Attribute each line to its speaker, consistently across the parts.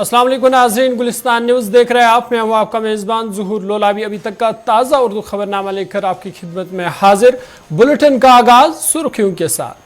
Speaker 1: अस्सलाम वालेकुम नाज़रीन, गुलिस्तान न्यूज़ देख रहे हैं आप। मैं हूं आपका मेज़बान ज़ुहूर लोलावी। अभी तक का ताज़ा उर्दू खबरनामा लेकर आपकी खिदमत में हाजिर। बुलेटिन का आगाज सुर्खियों के साथ।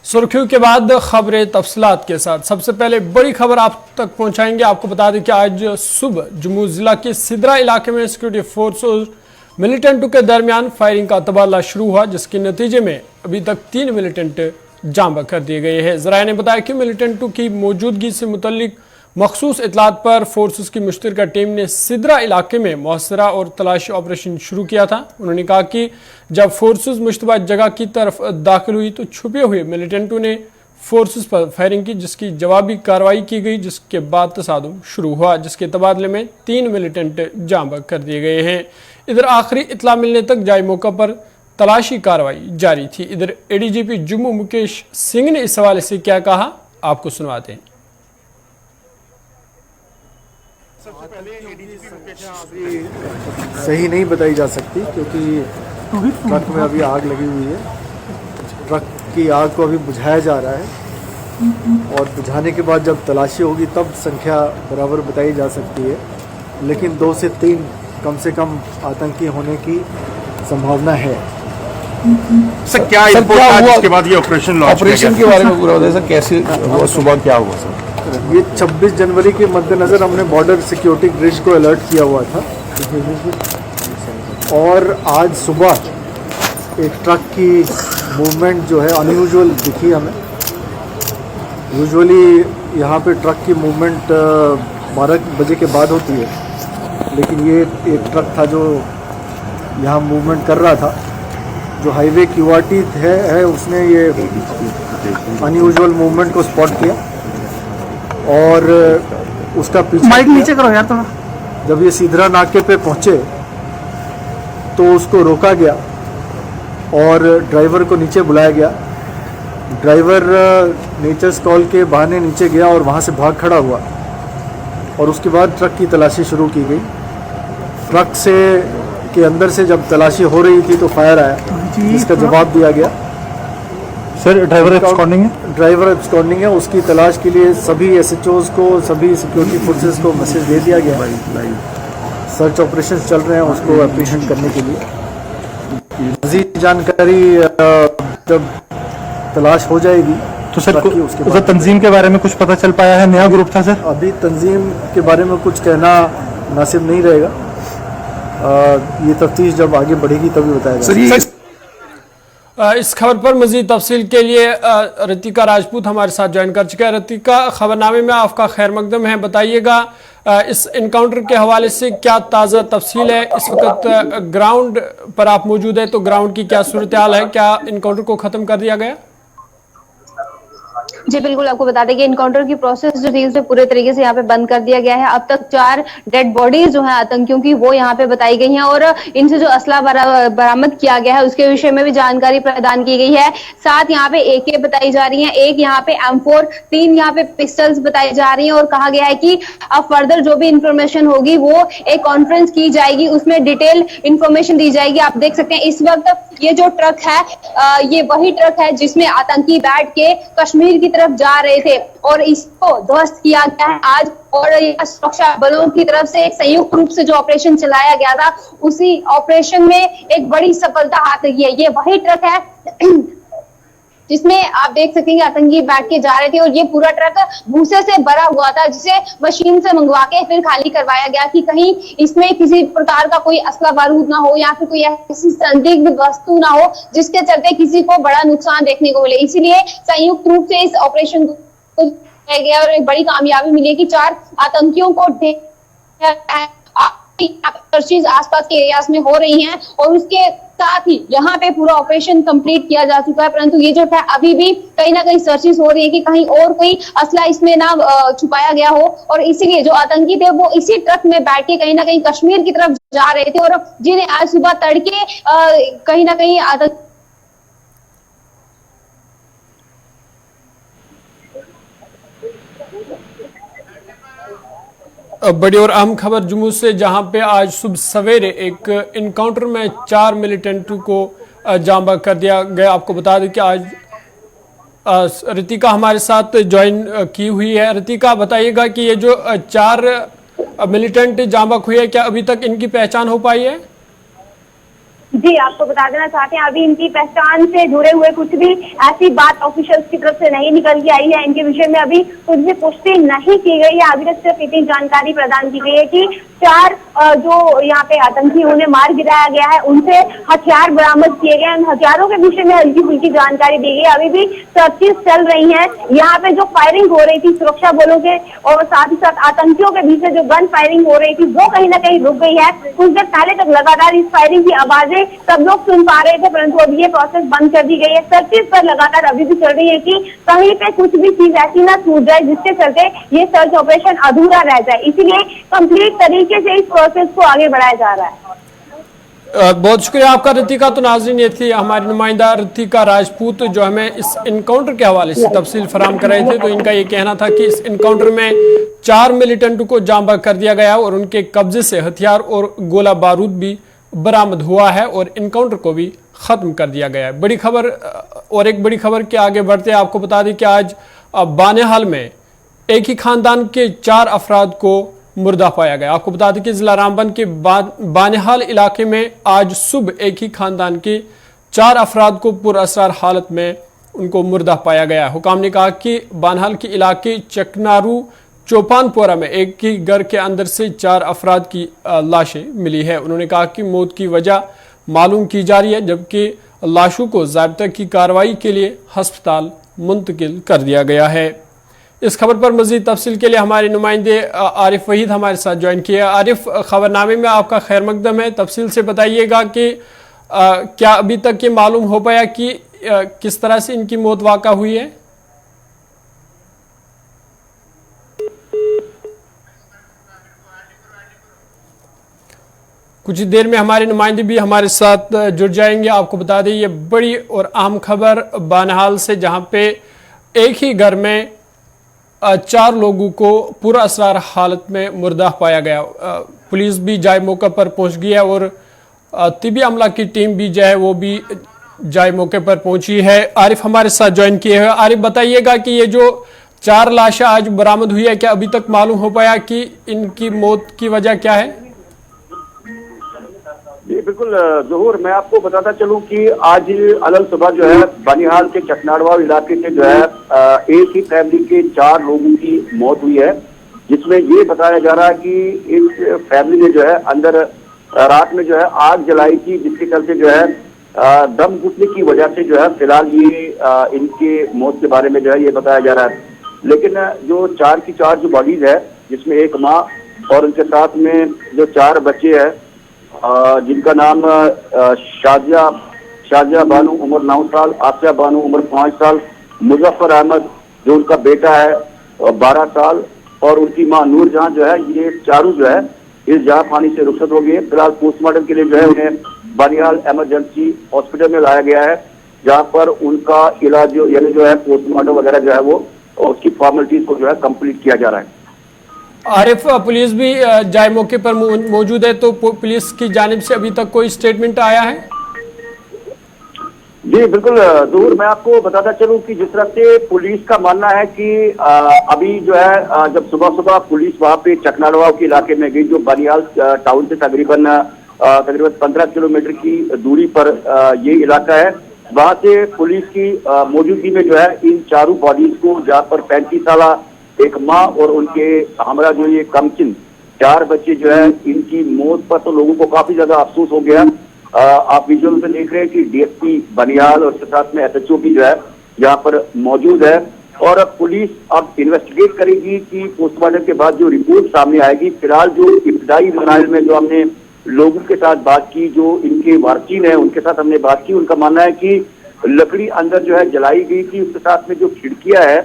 Speaker 1: सुर्खियों के बाद खबरें तफसीलात के साथ। सबसे पहले बड़ी खबर आप तक पहुंचाएंगे। आपको बता दें कि आज सुबह जम्मू जिला के सिदरा इलाके में सिक्योरिटी फोर्स और मिलिटेंटों के दरमियान फायरिंग का तबादला शुरू हुआ, जिसके नतीजे में अभी तक 3 मिलिटेंट जाम कर दिए गए हैं। ज़राए ने बताया कि मिलिटेंटों की मौजूदगी से मुतल्लिक मखसूस इतलात पर फोर्सेस की मुश्तरका टीम ने सिदरा इलाके में मुहसरा और तलाशी ऑपरेशन शुरू किया था। उन्होंने कहा कि जब फोर्सेस मुश्तबा जगह की तरफ दाखिल हुई तो छुपे हुए मिलिटेंटों ने फोर्सेस पर फायरिंग की, जिसकी जवाबी कार्रवाई की गई, जिसके बाद तसादुम शुरू हुआ, जिसके तबादले में 3 मिलिटेंट जाम कर दिए गए हैं। इधर आखिरी इतला मिलने तक जाए मौका पर तलाशी कार्रवाई जारी थी। इधर एडीजीपी जम्मू मुकेश सिंह ने इस हवाले से क्या कहा, आपको सुनवाते हैं।
Speaker 2: सबसे पहले एडीजीपी मुकेश अभी सही नहीं बताई जा सकती, क्योंकि ट्रक में अभी आग लगी हुई है। ट्रक की आग को अभी बुझाया जा रहा है और बुझाने के बाद जब तलाशी होगी तब संख्या बराबर बताई जा सकती है, लेकिन 2 से 3 कम से कम आतंकी होने की संभावना है।
Speaker 3: सर क्या हुआ इसके बाद ये ऑपरेशन के बारे में पूरा बताइए सर, कैसे हुआ, सुबह क्या हुआ सर?
Speaker 2: ये 26 जनवरी के मद्देनज़र हमने बॉर्डर सिक्योरिटी ब्रिज को अलर्ट किया हुआ था और आज सुबह एक ट्रक की मूवमेंट जो है अनयूजुअल दिखी हमें। यूजुअली यहाँ पे ट्रक की मूवमेंट 12 बजे के बाद होती है, लेकिन ये एक ट्रक था जो यहाँ मूवमेंट कर रहा था। जो हाईवे क्यूआरटी है उसने ये अनयूजुअल मूवमेंट को स्पॉट किया और उसका पीछे
Speaker 4: माइक नीचे करो यार थोड़ा।
Speaker 2: जब ये सिदरा नाके पे पहुंचे तो उसको रोका गया और ड्राइवर को नीचे बुलाया गया। ड्राइवर नेचर्स कॉल के बहाने नीचे गया और वहां से भाग खड़ा हुआ और उसके बाद ट्रक की तलाशी शुरू की गई। ट्रक से के अंदर से जब तलाशी हो रही थी तो फायर आया, जिसका जवाब दिया गया।
Speaker 3: सर ड्राइवर एब्सकॉन्डिंग है?
Speaker 2: ड्राइवर एब्सकॉन्डिंग है। उसकी तलाश के लिए सभी एसएचओज को, सभी सिक्योरिटी फोर्सेस को मैसेज दे दिया गया। सर्च ऑपरेशंस चल रहे हैं उसको एप्रीहेंड करने के लिए। मज़ीद जानकारी जब तलाश हो जाएगी
Speaker 3: तो सर तंजीम के बारे में कुछ पता चल पाया है? नया ग्रुप था सर?
Speaker 2: अभी तंजीम के बारे में कुछ कहना मुनासिब नहीं रहेगा। ये तफ्तीश जब आगे बढ़ेगी तभी बताया जाएगा।
Speaker 1: इस खबर पर मजीद तफसील के लिए रतिका राजपूत हमारे साथ ज्वाइन कर चुका है। रतिका, खबरनामे में आपका खैर मकदम है, बताइएगा इस इनकाउंटर के हवाले से क्या ताज़ा तफसील है? इस वक्त ग्राउंड पर आप मौजूद है तो ग्राउंड की क्या सूरत हाल है? क्या इनकाउंटर को ख़त्म कर दिया गया?
Speaker 4: जी बिल्कुल, आपको बता दें कि इनकाउंटर की प्रोसेस जो थी उसे पूरे तरीके से यहाँ पे बंद कर दिया गया है। अब तक 4 डेड बॉडीज जो है आतंकियों की वो यहाँ पे बताई गई हैं और इनसे जो असला बरामद किया गया है उसके विषय में भी जानकारी प्रदान की गई है। 7 यहाँ पे AK बताई जा रही है, 1 यहाँ पे M4, 3 यहाँ पे पिस्टल्स बताई जा रही है और कहा गया है कि अब फर्दर जो भी इंफॉर्मेशन होगी वो एक कॉन्फ्रेंस की जाएगी, उसमें डिटेल इंफॉर्मेशन दी जाएगी। आप देख सकते हैं इस वक्त ये जो ट्रक है ये वही ट्रक है जिसमें आतंकी बैठ के कश्मीर की तरफ जा रहे थे और इसको ध्वस्त किया गया है आज। और सुरक्षा बलों की तरफ से एक संयुक्त रूप से जो ऑपरेशन चलाया गया था उसी ऑपरेशन में एक बड़ी सफलता हाथ लगी है। ये वही ट्रक है जिसमें आप देख सकेंगे आतंकी बैठ के जा रहे थे और ये पूरा ट्रक भूसे से भरा हुआ था जिसे मशीन से मंगवा के फिर खाली करवाया गया कि कहीं इसमें किसी प्रकार का कोई असला बारूद ना हो या फिर कोई ऐसी संदिग्ध वस्तु ना हो जिसके चलते किसी को बड़ा नुकसान देखने को मिले। इसीलिए संयुक्त रूप से इस ऑपरेशन को किया गया और एक बड़ी कामयाबी मिली है कि 4 आतंकियों को सर्चेज आसपास के एरियाज में हो रही हैं और उसके साथ ही यहाँ पे पूरा ऑपरेशन कंप्लीट किया जा चुका है। परंतु ये जो है अभी भी कहीं ना कहीं सर्चेस हो रही है कि कहीं और कोई असला इसमें ना छुपाया गया हो और इसीलिए जो आतंकी थे वो इसी ट्रक में बैठ के कहीं ना कहीं कश्मीर की तरफ जा रहे थे और जिन्हें आज सुबह तड़के कहीं ना कहीं आतंक
Speaker 1: बड़ी और अहम खबर जम्मू से, जहां पे आज सुबह सवेरे एक इनकाउंटर में 4 मिलिटेंटों को जांबा कर दिया गया। आपको बता दें कि आज रितिका हमारे साथ ज्वाइन की हुई है। रितिका, बताइएगा कि ये जो 4 मिलिटेंट जांबा हुए हैं, क्या अभी तक इनकी पहचान हो पाई है?
Speaker 4: जी, आपको बता देना चाहते हैं अभी इनकी पहचान से जुड़े हुए कुछ भी ऐसी बात ऑफिशियल्स की तरफ से नहीं निकल के आई है। इनके विषय में अभी कुछ भी पुष्टि नहीं की गई है। अभी तक सिर्फ इतनी जानकारी प्रदान की गई है कि 4 जो यहाँ पे आतंकी उन्हें मार गिराया गया है उनसे हथियार बरामद किए गए। उन हथियारों के विषय में हल्की फुल्की जानकारी दी गई। अभी भी सर्चेस चल रही है। यहाँ पे जो फायरिंग हो रही थी सुरक्षा बलों के और साथ ही साथ आतंकियों के बीच जो गन फायरिंग हो रही थी वो कहीं ना कहीं रुक गई है। कुछ देर पहले तक लगातार इस फायरिंग की आवाजें सब लोग सुन पा रहे थे, परंतु अब ये प्रोसेस बंद कर दी गई है। सर्चेस पर लगातार अभी भी चल रही है कि कहीं पे कुछ भी चीज ऐसी ना छूट जाए जिसके चलते ये सर्च ऑपरेशन अधूरा रह जाए। इसीलिए कंप्लीट तरीके से इस प्रोसेस को आगे बढ़ाया जा रहा है।
Speaker 1: बहुत शुक्रिया आपका रितिका। तो नाज़रीन, ये थी हमारी नुमाइंदा रितिका राजपूत जो हमें इस इनकाउंटर के हवाले से तफसील फराम कर रहे थे। तो इनका ये कहना था कि इस इनकाउंटर में 4 मिलिटेंटों को जांबा कर दिया गया और उनके कब्जे से हथियार और गोला बारूद भी बरामद हुआ है और इनकाउंटर को भी खत्म कर दिया गया है। बड़ी खबर और एक बड़ी खबर के आगे बढ़ते हैं, आपको बता दें कि आज बानेहाल में एक ही खानदान के 4 अफराद को मुर्दा पाया गया। आपको बता दें कि जिला रामबन के बानेहाल इलाके में आज सुबह एक ही खानदान के 4 अफराद को पुरअसरार हालत में उनको मुर्दा पाया गया। हुकाम ने कहा कि बानेहाल के इलाके चकनारू चौपानपोरा में एक ही घर के अंदर से 4 अफराद की लाशें मिली है। उन्होंने कहा कि मौत की वजह मालूम की जा रही है, जबकि लाशों को ज़ाब्ता की कार्रवाई के लिए अस्पताल मुंतकिल कर दिया गया है। इस खबर पर मज़ीद तफसील के लिए हमारे नुमाइंदे आरिफ वहीद हमारे साथ ज्वाइन किया। आरिफ, खबरनामे में आपका खैर मकदम है। तफसील से बताइएगा कि क्या अभी तक ये मालूम हो पाया कि किस तरह से इनकी मौत वाक़ा हुई है? कुछ ही देर में हमारे नुमाइंदे भी हमारे साथ जुड़ जाएंगे। आपको बता दें ये बड़ी और अहम खबर बानेहाल से, जहां पे एक ही घर में 4 लोगों को पूरा असरार हालत में मुर्दा पाया गया। पुलिस भी जाए मौके पर पहुंच गई है और तिबी अमला की टीम भी जो है वो भी जाए मौके पर पहुंची है। आरिफ हमारे साथ ज्वाइन किए हैं। आरिफ, बताइएगा कि ये जो 4 लाशें आज बरामद हुई है, क्या अभी तक मालूम हो पाया कि इनकी मौत की वजह क्या है?
Speaker 5: जी बिल्कुल ज़हूर, मैं आपको बताता चलूं कि आज अलग सुबह जो है बानिहाल के चकनाड़वा इलाके के जो है एक ही फैमिली के 4 लोगों की मौत हुई है, जिसमें ये बताया जा रहा है कि इस फैमिली ने जो है अंदर रात में जो है आग जलाई थी, जिसके चलते जो है दम घुटने की वजह से जो है फिलहाल ये इनके मौत के बारे में जो है ये बताया जा रहा है। लेकिन जो 4 की 4 जो बॉडीज है, जिसमें एक माँ और उनके साथ में जो 4 बच्चे हैं जिनका नाम शाजिया बानू उम्र 9 साल, आसिया बानू उम्र 5 साल, मुजफ्फर अहमद जो उनका बेटा है 12 साल, और उनकी मां नूरजहां जो है, ये चारों जो है इस जहां पानी से रुखसत हो गए। फिलहाल पोस्टमार्टम के लिए जो है उन्हें बानिहाल इमरजेंसी हॉस्पिटल में लाया गया है, जहां पर उनका इलाज यानी जो है पोस्टमार्टम वगैरह जो है वो उसकी फॉर्मेलिटीज को जो है कंप्लीट किया जा रहा है।
Speaker 1: आरिफ, पुलिस भी जाए मौके पर मौजूद है, तो पुलिस की जानिब से अभी तक कोई स्टेटमेंट आया है?
Speaker 5: जी बिल्कुल जरूर, मैं आपको बताता चलूं कि जिस तरह से पुलिस का मानना है कि अभी जो है जब सुबह सुबह पुलिस वहां पे चकनाड़वा के इलाके में गई, जो बानिहाल टाउन से तकरीबन 15 किलोमीटर की दूरी पर ये इलाका है, वहां से पुलिस की मौजूदगी में जो है इन चारों बॉडीज को, जहां पर 35 साल एक माँ और उनके हमरा जो ये कमचिन 4 बच्चे जो है, इनकी मौत पर तो लोगों को काफी ज्यादा अफसोस हो गया। आप विजुअल में देख रहे हैं कि डीएसपी बानिहाल और साथ में एसएचओ भी जो है यहाँ पर मौजूद है, और पुलिस अब इन्वेस्टिगेट करेगी कि पोस्टमार्टम के बाद जो रिपोर्ट सामने आएगी। फिलहाल जो इब्तदाई मराहल में जो हमने लोगों के साथ बात की, जो इनके वारसीन है उनके साथ हमने बात की, उनका मानना है कि लकड़ी अंदर जो है जलाई गई थी, उसके साथ में जो खिड़कियां है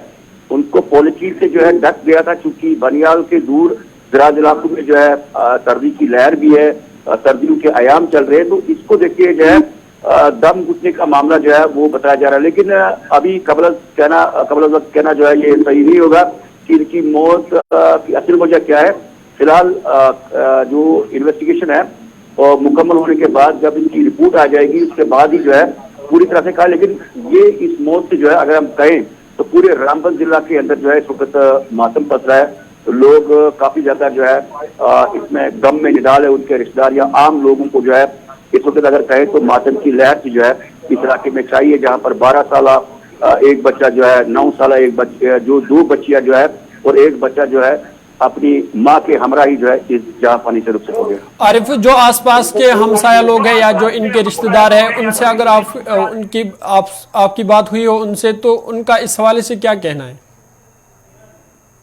Speaker 5: उनको पॉलिथीन से जो है ढक गया था, क्योंकि बानिहाल के दूर दराज इलाकों में जो है सर्दी की लहर भी है, सर्दियों के आयाम चल रहे हैं, तो इसको देखिए जो है दम घुटने का मामला जो है वो बताया जा रहा है। लेकिन अभी कबल कहना जो है ये सही नहीं होगा कि इनकी मौत की असल वजह क्या है। फिलहाल जो इन्वेस्टिगेशन है और मुकम्मल होने के बाद जब इनकी रिपोर्ट आ जाएगी, उसके बाद ही जो है पूरी तरह से कहा। लेकिन ये इस मौत से जो है अगर हम कहें तो पूरे रामबन जिला के अंदर जो है इस वक्त मातम पस रहा है, तो लोग काफी ज्यादा जो है इसमें गम में निडाल है। उनके रिश्तेदार या आम लोगों को जो है इस वक्त अगर कहें तो मातम की लहर की जो है इस इलाके में चाहिए, जहां पर 12 साल एक बच्चा जो है, 9 साल एक बच्चे, जो 2 बच्चियां जो है और एक बच्चा जो है अपनी माँ के हमरा ही जो है इस जहां पानी से रुखसत हो गया।
Speaker 1: आरिफ, जो आसपास के हमसाया लोग हैं या जो इनके रिश्तेदार हैं, उनसे अगर आपकी बात हुई हो उनसे, तो उनका इस हवाले से क्या कहना है?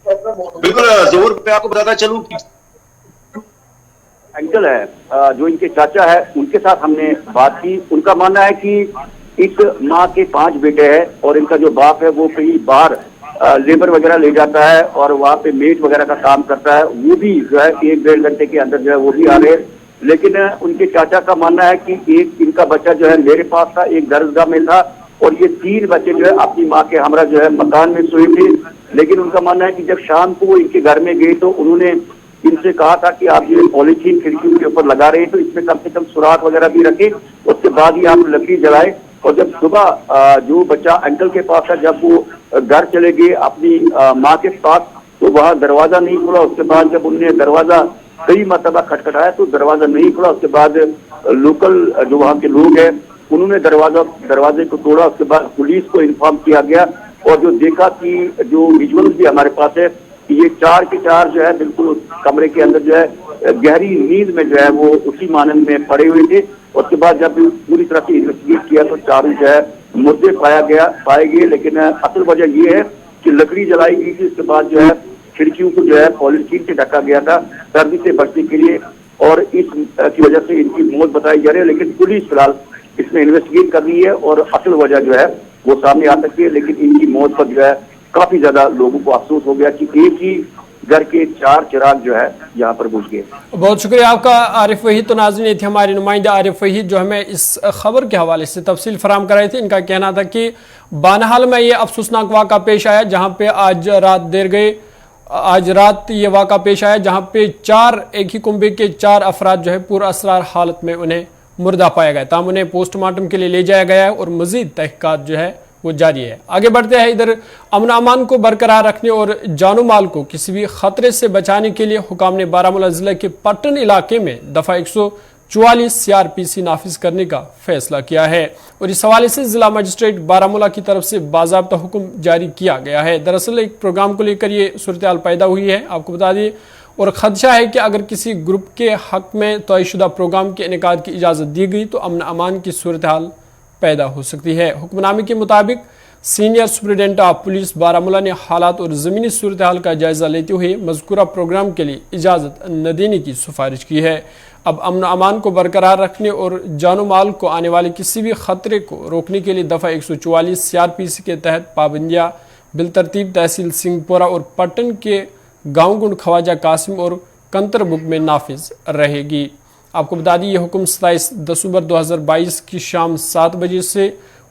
Speaker 5: बिल्कुल जरूर, मैं आपको बताता चलूं कि अंकल है जो इनके चाचा है, उनके साथ हमने बात की। उनका मानना है कि इस माँ के 5 बेटे हैं और इनका जो बाप है वो कहीं बाहर लेबर वगैरह ले जाता है और वहाँ पे मेट वगैरह का काम करता है। वो भी जो है 1-1.5 घंटे के अंदर जो है वो भी आ रहे। लेकिन उनके चाचा का मानना है कि एक इनका बच्चा जो है मेरे पास था, एक दरगाह में था, और ये 3 बच्चे जो है अपनी माँ के हमरा जो है मकान में सोए थे। लेकिन उनका मानना है कि जब शाम को वो इनके घर में गए तो उन्होंने इनसे कहा था कि आप ये पॉलीथीन खिड़कियों के ऊपर लगा रहे हैं तो इसमें कम से कम सुराख वगैरह भी रखें, उसके बाद ही आप लकड़ी जलाए। और जब सुबह जो बच्चा अंकल के पास था, जब वो घर चले गए अपनी माँ के पास, तो वहाँ दरवाजा नहीं खुला। उसके बाद जब उन्होंने दरवाजा कई मरतबा खटखटाया तो दरवाजा नहीं खुला। उसके बाद लोकल जो वहाँ के लोग हैं उन्होंने दरवाजे को तोड़ा। उसके बाद पुलिस को इन्फॉर्म किया गया और जो देखा कि जो विजुअल भी हमारे पास है कि ये 4 के 4 जो है बिल्कुल कमरे के अंदर जो है गहरी नींद में जो है वो उसी मानंद में पड़े हुए थे। उसके बाद जब पूरी तरह से इन्वेस्टिगेट किया तो चारों जो है मुद्दे पाए गए। लेकिन असल वजह ये है कि लकड़ी जलाई गई थी, उसके बाद जो है खिड़कियों को जो है पॉलीथीन से ढका गया था सर्दी से बचने के लिए, और इस की वजह से इनकी मौत बताई जा रही है। लेकिन पुलिस फिलहाल इसमें इन्वेस्टिगेट कर रही है और असल वजह जो है वो सामने आ सकती है। लेकिन इनकी मौत पर जो है काफी ज्यादा लोगों को अफसोस हो गया कि एक ही घर के 4 चिराग जो है यहाँ पर बुझ गए।
Speaker 1: बहुत शुक्रिया आपका आरिफ वहीद। तो नाज़रीन, ये थे हमारे नुमाइंदा आरिफ वहीद जो हमें इस खबर के हवाले से तफसील फराहम कराई थी। इनका कहना था कि बानिहाल में ये अफसोसनाक वाक़ा पेश आया, जहाँ पे आज रात ये वाक़ा पेश आया, जहाँ पे एक ही कुंबे के 4 अफराद जो है पुरअसरार हालत में उन्हें मुर्दा पाया गया। ताम उन्हें पोस्टमार्टम के लिए ले जाया गया है और मजीद तहकीकात जो है वो जारी है। आगे बढ़ते हैं। इधर अमन अमान को बरकरार रखने और जानो माल को किसी भी खतरे से बचाने के लिए हुकाम ने बारामूला जिले के पट्टन इलाके में दफा 144 CRPC नाफिज करने का फैसला किया है और इस हवाले से जिला मजिस्ट्रेट बारामूला की तरफ से बाज़ाब्ता हुक्म जारी किया गया है। दरअसल एक प्रोग्राम को लेकर ये सूरत हाल पैदा हुई है, आपको बता दिए, और खदशा है कि अगर किसी ग्रुप के हक में तयशुदा प्रोग्राम के इनेकाद की इजाज़त दी गई तो अमन अमान की सूरत हाल पैदा हो सकती है। हुक्मनामे के मुताबिक senior superintendent of police Baramulla ने हालात और ज़मीनी सूरत हाल का जायजा लेते हुए मज़कूरा प्रोग्राम के लिए इजाज़त न देने की सिफारिश की है। अब अमन अमान को बरकरार रखने और जानो माल को आने वाले किसी भी खतरे को रोकने के लिए दफ़ा 144 CRPC के तहत पाबंदियाँ बिलतरतीब तहसील सिंहपुरा और पट्टन के गाँव गुंड ख्वाजा कासिम और कंतरबुग में नाफिज रहेगी। आपको बता दी ये हुक्म 27 दिसंबर 2022 की शाम 7 बजे से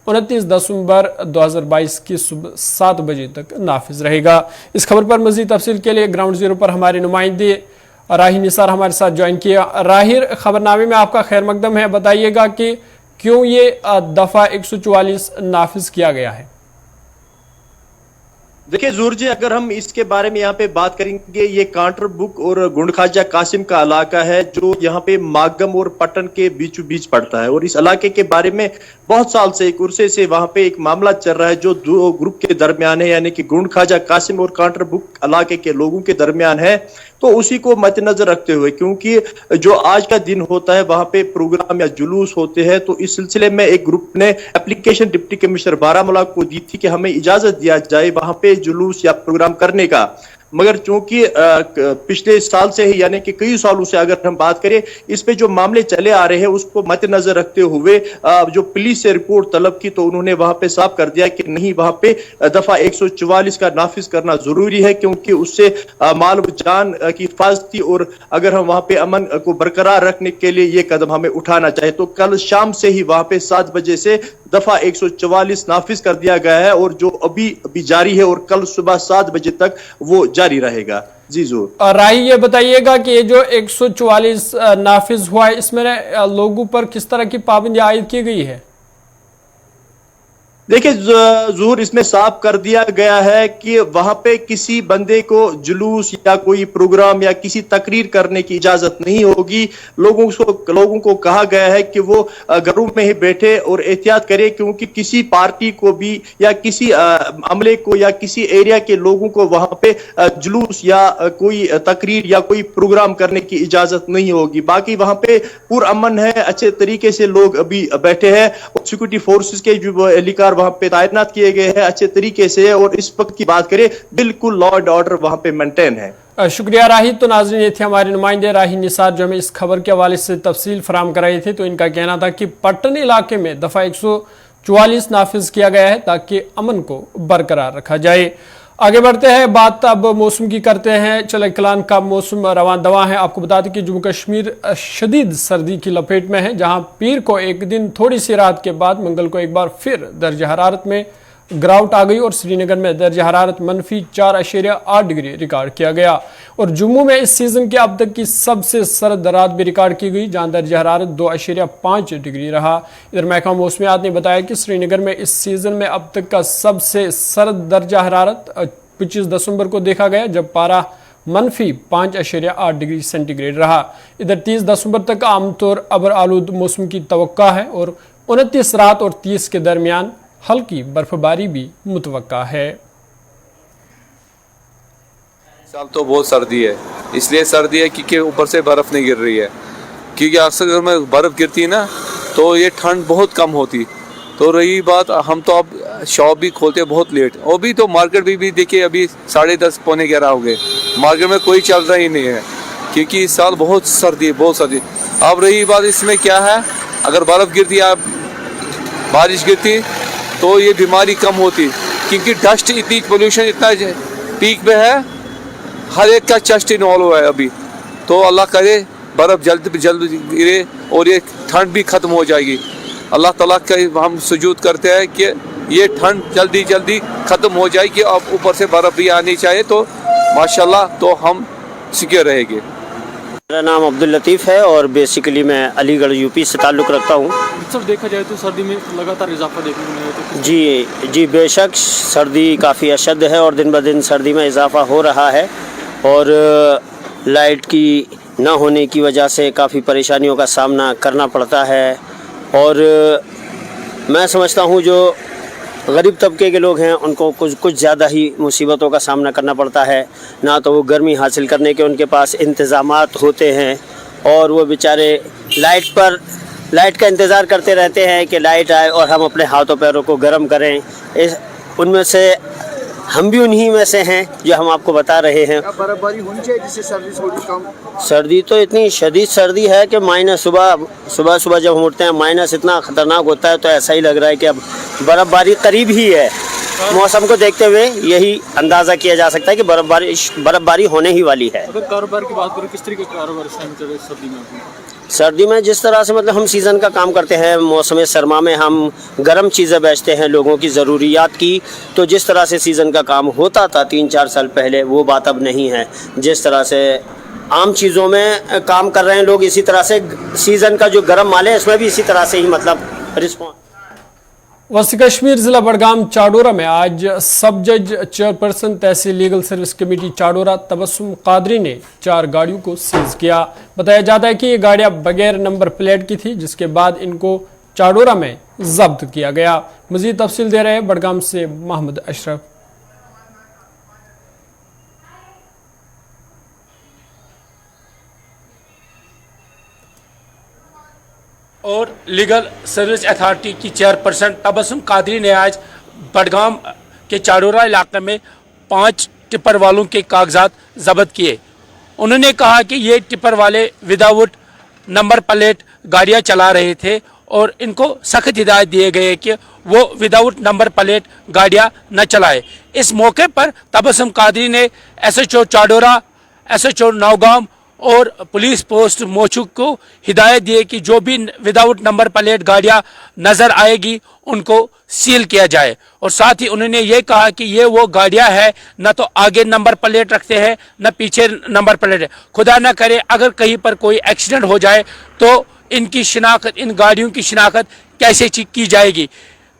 Speaker 1: 29 दिसंबर 2022 की सुबह 7 बजे तक नाफिज रहेगा। इस खबर पर मजीद तफसील के लिए ग्राउंड जीरो पर हमारे नुमाइंदे राही निसार हमारे साथ ज्वाइन किया। राहिर, खबरनामे में आपका खैर मकदम है, बताइएगा कि क्यों ये दफा 144 नाफिज किया गया है।
Speaker 6: देखिए ज़हूर जी, अगर हम इसके बारे में यहाँ पे बात करेंगे, ये कांटरबुग और गुंड ख्वाजा कासिम का इलाका है जो यहाँ पे मागम और पट्टन के बीचों बीच पड़ता है। और इस इलाके के बारे में बहुत साल से, एक उर्से से वहाँ पे एक मामला चल रहा है जो दो ग्रुप के दरमियान है, यानी कि गुंड ख्वाजा कासिम और कांटरबुग इलाके के लोगों के दरमियान है। तो उसी को मद्देनजर रखते हुए, क्योंकि जो आज का दिन होता है वहाँ पे प्रोग्राम या जुलूस होते हैं, तो इस सिलसिले में एक ग्रुप ने एप्लीकेशन डिप्टी कमिश्नर बारामूला को दी थी कि हमें इजाजत दिया जाए वहाँ पे जुलूस या प्रोग्राम करने का। मगर चूंकि पिछले साल से ही, यानी कि कई सालों से अगर हम बात करें, इस पे जो मामले चले आ रहे हैं उसको मद्देनजर रखते हुए जो पुलिस से रिपोर्ट तलब की, तो उन्होंने वहां पे साफ कर दिया कि नहीं, वहां पे दफा 144 का नाफिज करना जरूरी है, क्योंकि उससे माल जान की हिफाजती और अगर हम वहां पे अमन को बरकरार रखने के लिए ये कदम हमें उठाना चाहिए। तो कल शाम से ही वहां पे 7 बजे से दफा 144 नाफिज कर दिया गया है और जो अभी जारी है और कल सुबह 7 बजे तक वो जारी रहेगा। जी ज़रूर।
Speaker 1: राही, ये बताइएगा कि ये जो 144 नाफिज हुआ है, इसमें लोगों पर किस तरह की पाबंदी आयद की गई है?
Speaker 6: देखिए ज़हूर, इसमें साफ कर दिया गया है कि वहां पे किसी बंदे को जुलूस या कोई प्रोग्राम या किसी तकरीर करने की इजाजत नहीं होगी। लोगों को कहा गया है कि वो घरों में ही बैठे और एहतियात करें, क्योंकि किसी पार्टी को भी या किसी अमले को या किसी एरिया के लोगों को वहां पे जुलूस या कोई तकरीर या कोई प्रोग्राम करने की इजाजत नहीं होगी। बाकी वहां पे पुरअमन है, अच्छे तरीके से लोग अभी बैठे हैं और सिक्योरिटी फोर्सेस के जो एहलकार वहां पे तैनात किए गए हैं अच्छे तरीके से। और इस वक्त की बात करें, बिल्कुल लॉ एंड ऑर्डर वहां पे मेंटेन है। शुक्रिया
Speaker 1: राही। तो नाज़रीन, ये थे हमारे नुमाइंदे राही निसार जो हमें इस खबर के हवाले से तफसील फराम कराए थे। तो इनका कहना था कि पट्टन इलाके में दफा 144 नाफिज किया गया है ताकि अमन को बरकरार रखा जाए। आगे बढ़ते हैं, बात अब मौसम की करते हैं। चले कलान का मौसम रवान दवा है। आपको बता दें कि जम्मू कश्मीर शदीद सर्दी की लपेट में है, जहां पीर को एक दिन थोड़ी सी राहत के बाद मंगल को एक बार फिर दर्ज हरारत में गिरावट आ गई और श्रीनगर में दर्ज हरारत -4.8 डिग्री रिकॉर्ड किया गया। और जम्मू में इस सीजन के अब तक की सबसे सर्द रात भी रिकॉर्ड की गई, जहां दर्ज हरारत 2.5 डिग्री रहा। इधर महकमा मौसमियात ने बताया कि श्रीनगर में इस सीजन में अब तक का सबसे सर्द दर्जा हरारत 25 दिसंबर को देखा गया, जब पारा -5.8 डिग्री सेंटीग्रेड रहा। इधर 30 दिसंबर तक आमतौर अबर आलूद मौसम की तवक्का है और 29 रात और 30 के दरमियान हल्की बर्फबारी भी मुतवक्का है।
Speaker 7: साल तो बहुत सर्दी है, इसलिए सर्दी है क्योंकि ऊपर से बर्फ नहीं गिर रही है, क्योंकि अक्सर में बर्फ गिरती है ना तो ये ठंड बहुत कम होती। तो रही बात, हम तो अब शॉप भी खोलते हैं बहुत लेट, और भी तो मार्केट भी देखिए अभी 10:30 पौने 11 हो गए, मार्केट में कोई चल रहा ही नहीं है, क्योंकि इस साल बहुत सर्दी है, बहुत सर्दी। अब रही बात इसमें क्या है, अगर बर्फ गिरती या बारिश गिरती तो ये बीमारी कम होती, क्योंकि डस्ट इतनी, पोल्यूशन इतना पीक पे है, हर एक का चेस्ट इन्वॉल्व है अभी। तो अल्लाह करे बर्फ जल्द गिरे और ये ठंड भी ख़त्म हो जाएगी। अल्लाह ताला का हम सुजूद करते हैं कि ये ठंड जल्दी ख़त्म हो जाएगी। अब ऊपर से बर्फ़ भी आनी चाहिए तो माशाल्लाह, तो हम सिक्योर रहेंगे।
Speaker 8: मेरा नाम अब्दुल लतीफ़ है और बेसिकली मैं अलीगढ़ यूपी से ताल्लुक़ रखता हूँ।
Speaker 9: सर, देखा जाए तो सर्दी में लगातार इजाफा देखने को मिल रहा है।
Speaker 8: जी बेशक सर्दी काफ़ी अशद है और दिन ब दिन सर्दी में इजाफा हो रहा है, और लाइट की ना होने की वजह से काफ़ी परेशानियों का सामना करना पड़ता है। और मैं समझता हूँ जो गरीब तबके के लोग हैं उनको कुछ ज़्यादा ही मुसीबतों का सामना करना पड़ता है। ना तो वो गर्मी हासिल करने के उनके पास इंतज़ामात होते हैं, और वो बेचारे लाइट का इंतज़ार करते रहते हैं कि लाइट आए और हम अपने हाथों पैरों को गर्म करें। उनमें से हम भी उन्हीं में से हैं जो हम आपको बता रहे हैं।
Speaker 2: बर्फबारी होनी चाहिए जिससे सर्दी थोड़ी कम।
Speaker 8: सर्दी तो इतनी शदीद सर्दी है कि माइनस सुबह जब हम उठते हैं माइनस इतना ख़तरनाक होता है, तो ऐसा ही लग रहा है कि अब बर्फ़बारी करीब ही है। मौसम को देखते हुए यही अंदाज़ा किया जा सकता है कि बर्फबारी होने ही वाली है।
Speaker 9: अगर कारोबार की बात करें, किस तरीके का कारोबार इस टाइम चल रहा है सर्दी में?
Speaker 8: सर्दी में जिस तरह से मतलब हम सीज़न का काम करते हैं, मौसम सरमा में हम गर्म चीज़ें बेचते हैं लोगों की ज़रूरियात की, तो जिस तरह से सीज़न का काम होता था 3-4 साल पहले, वो बात अब नहीं है। जिस तरह से आम चीज़ों में काम कर रहे हैं लोग, इसी तरह से सीज़न का जो गर्म माल है इसमें भी इसी तरह से ही मतलब रिस्पॉन्स।
Speaker 1: वसी कश्मीर जिला बडगाम चाडोरा में आज सब जज chairperson Tehsil legal service committee Chadoora Tabassum Qadri ने 4 गाड़ियों को सीज किया। बताया जाता है कि ये गाड़ियां बगैर नंबर प्लेट की थी, जिसके बाद इनको चाडोरा में जब्त किया गया। मजीद तफसील दे रहे हैं बडगाम से मोहम्मद अशरफ।
Speaker 10: और लीगल सर्विस अथॉरिटी की चेयरपर्सन तबस्सुम कादरी ने आज बडगाम के चाडोरा इलाके में 5 टिप्पर वालों के कागजात जब्त किए। उन्होंने कहा कि ये टिप्पर वाले विदाउट नंबर प्लेट गाड़ियां चला रहे थे और इनको सख्त हिदायत दिए गए कि वो विदाउट नंबर प्लेट गाड़ियां न चलाए। इस मौके पर तबस्सुम कादरी ने SHO चाडोरा, SHO नौगाम और पुलिस पोस्ट मोचुक को हिदायत दी कि जो भी विदाउट नंबर प्लेट गाड़ियां नजर आएगी उनको सील किया जाए। और साथ ही उन्होंने ये कहा कि ये वो गाड़ियां हैं न तो आगे नंबर प्लेट रखते हैं न पीछे नंबर प्लेट है। खुदा न करे अगर कहीं पर कोई एक्सीडेंट हो जाए तो इनकी शिनाख्त, इन गाड़ियों की शिनाख्त कैसे की जाएगी।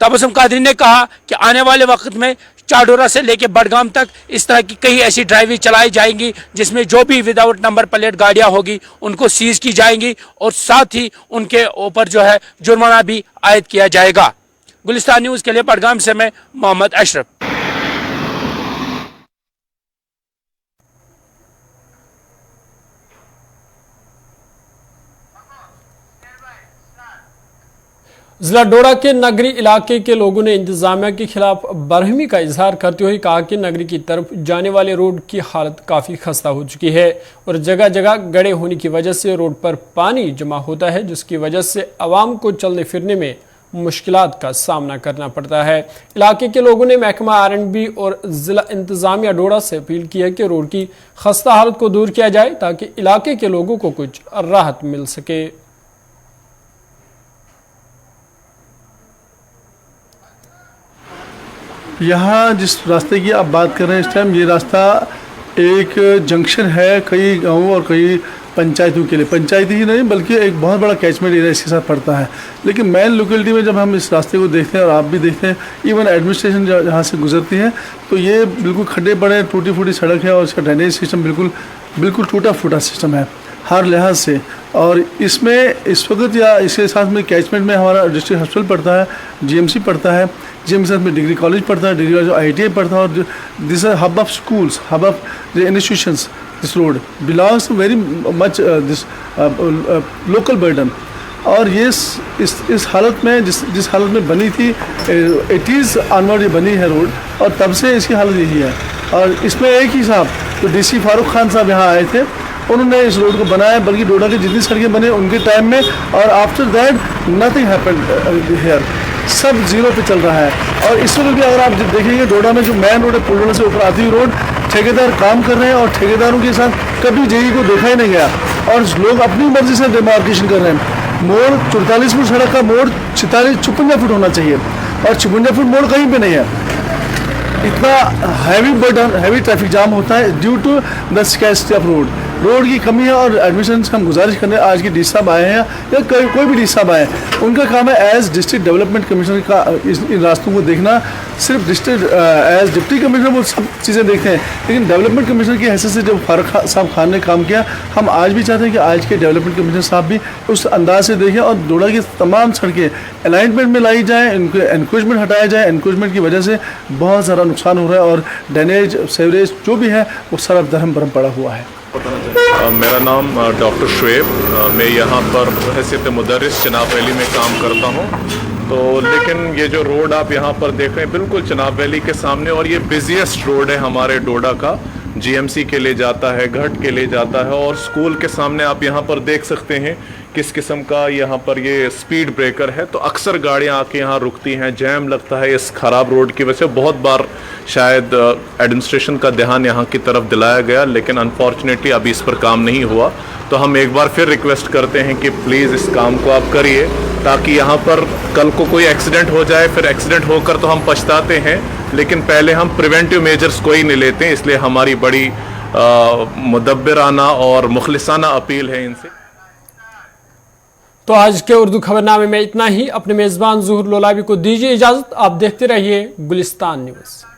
Speaker 10: तबस्सुम कादरी ने कहा कि आने वाले वक्त में चाडोरा से लेकर बडगाम तक इस तरह की कई ऐसी ड्राइविंग चलाई जाएंगी जिसमें जो भी विदाउट नंबर प्लेट गाड़ियां होगी उनको सीज की जाएंगी और साथ ही उनके ऊपर जो है जुर्माना भी आयद किया जाएगा। गुलिस्तान न्यूज़ के लिए बडगाम से मैं मोहम्मद अशरफ।
Speaker 1: जिला डोडा के नगरी इलाके के लोगों ने इंतजामिया के खिलाफ बरहमी का इजहार करते हुए कहा कि नगरी की तरफ जाने वाले रोड की हालत काफ़ी खस्ता हो चुकी है और जगह जगह गड्ढे होने की वजह से रोड पर पानी जमा होता है, जिसकी वजह से आवाम को चलने फिरने में मुश्किलात का सामना करना पड़ता है। इलाके के लोगों ने महकमा R&B और जिला इंतजामिया डोडा से अपील की है कि रोड की खस्ता हालत को दूर किया जाए ताकि इलाके के लोगों को कुछ राहत मिल सके।
Speaker 11: यहाँ जिस रास्ते की आप बात कर रहे हैं इस टाइम, ये रास्ता एक जंक्शन है कई गांवों और कई पंचायतों के लिए। पंचायती ही नहीं बल्कि एक बहुत बड़ा कैचमेंट एरिया इसके साथ पड़ता है। लेकिन मेन लोकेलिटी में जब हम इस रास्ते को देखते हैं और आप भी देखते हैं, इवन एडमिनिस्ट्रेशन जहाँ से गुजरती है तो ये बिल्कुल खड्डे पड़े, टूटी फूटी सड़क है और इसका ड्रेनेज सिस्टम बिल्कुल टूटा फूटा सिस्टम है हर लिहाज से। और इसमें इस वक्त या इसके साथ में कैचमेंट में हमारा डिस्ट्रिक्ट हॉस्पिटल पड़ता है, GMC पड़ता है, GMC साथ में डिग्री कॉलेज पड़ता है, डिग्री कॉलेज ITI पड़ता है और this are hub of schools, hub of institutions. This road belongs very much this local burden. और ये इस हालत में जिस हालत में बनी थी 80s ऑनवर्ड ये बनी है रोड और तब से इसकी हालत यही है। और इसमें एक ही साहब तो DC फारूक खान साहब यहाँ आए थे, उन्होंने इस रोड को बनाया, बल्कि डोडा की जितनी सड़कें बने उनके टाइम में, और after that nothing happened here, सब जीरो पे चल रहा है। और इस वक्त भी अगर आप देखेंगे डोडा में जो मेन रोड है पुलडोला से ऊपर आती हुई रोड, ठेकेदार काम कर रहे हैं और ठेकेदारों के साथ कभी JE को देखा ही नहीं गया और लोग अपनी मर्जी से डिमार्केशन कर रहे हैं। मोड़ 44 फुट सड़क का मोड़ 56 फुट होना चाहिए और 56 फुट मोड़ कहीं पे नहीं है। इतना heavy burden, heavy traffic jam होता है due to the scarcity of road की कमी है। और एडमिशन से हम गुजारिश करने आज की DC साहब आए हैं या कोई भी DC साहब आए, उनका काम है एज डिस्ट्रिक्ट डेवलपमेंट कमिश्नर का इन रास्तों को देखना। सिर्फ डिस्ट्रिक्ट एज डिप्टी कमिश्नर वो सब चीज़ें देखते हैं, लेकिन डेवलपमेंट कमिश्नर की हैसियत से जब फारूक साहब खान ने काम किया, हम आज भी चाहते हैं कि आज के डेवलपमेंट कमिश्नर साहब भी उस अंदाज से देखें और डोडा की तमाम सड़कें अलाइनमेंट में लाई जाएँ, इनको एनक्रोचमेंट हटाया जाए। एनक्रोचमेंट की वजह से बहुत ज़्यादा नुकसान हो रहा है और ड्रेनेज सेवरेज जो भी है वो सारा दरहम बरहम पड़ा हुआ है।
Speaker 12: मेरा नाम डॉक्टर शुएब, मैं यहाँ पर हैसियत मुदर्रिस चिनाब वैली में काम करता हूँ। तो लेकिन ये जो रोड आप यहाँ पर देख रहे हैं बिल्कुल चिनाब वैली के सामने, और ये बिजिएस्ट रोड है हमारे डोडा का। GMC के लिए जाता है, घट के लिए जाता है, और स्कूल के सामने आप यहाँ पर देख सकते हैं किस किस्म का यहाँ पर ये स्पीड ब्रेकर है, तो अक्सर गाड़ियाँ आके यहाँ रुकती हैं, जैम लगता है इस खराब रोड की वजह से। बहुत बार शायद एडमिनिस्ट्रेशन का ध्यान यहाँ की तरफ दिलाया गया, लेकिन अनफॉर्चुनेटली अभी इस पर काम नहीं हुआ। तो हम एक बार फिर रिक्वेस्ट करते हैं कि प्लीज़ इस काम को आप करिए, ताकि यहाँ पर कल को कोई एक्सीडेंट हो जाए, फिर एक्सीडेंट होकर तो हम पछताते हैं, लेकिन पहले हम प्रिवेंटिव मेजर्स कोई नहीं लेते हैं। इसलिए हमारी बड़ी मुदब्बिराना और मुखलिसाना अपील है इनसे।
Speaker 1: तो आज के उर्दू खबरनामे में इतना ही। अपने मेजबान ज़ुहूर लोलाबी को दीजिए इजाजत। आप देखते रहिए गुलिस्तान न्यूज़।